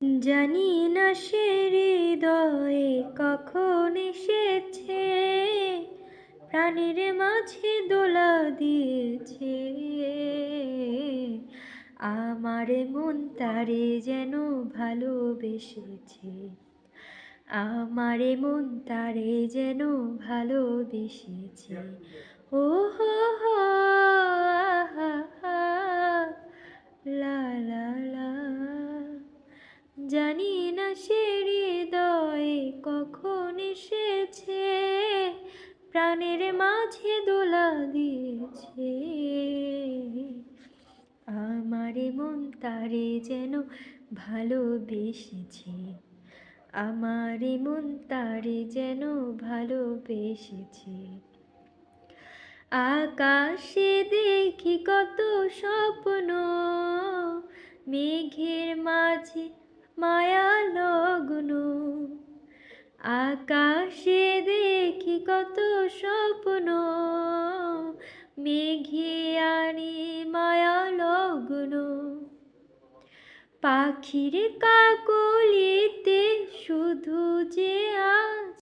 জানি না সে হৃদয়ে কখন এসেছে, প্রাণের মাঝে দোলা দিয়েছে। আমার মন তারে যেন ভালোবেসেছে, আমার মন তারে যেন ভালোবেসেছে। ও হো হো, আহা হা, লা লা লা। জানি না সে হৃদয়ে কখন এসেছে, প্রাণের মাঝে দোলা দিয়েছে। আমারে মন তারে যেন ভালোবেসেছে, আমারে মন তারে যেন ভালোবেসেছে। আকাশে দেখি কত স্বপ্ন, মেঘের মাঝে মায়া লগ্ন। আকাশে দেখি কত স্বপ্ন, মেঘে আনি মায়া লগ্ন। পাখির কাকলিতে শুধু যে আজ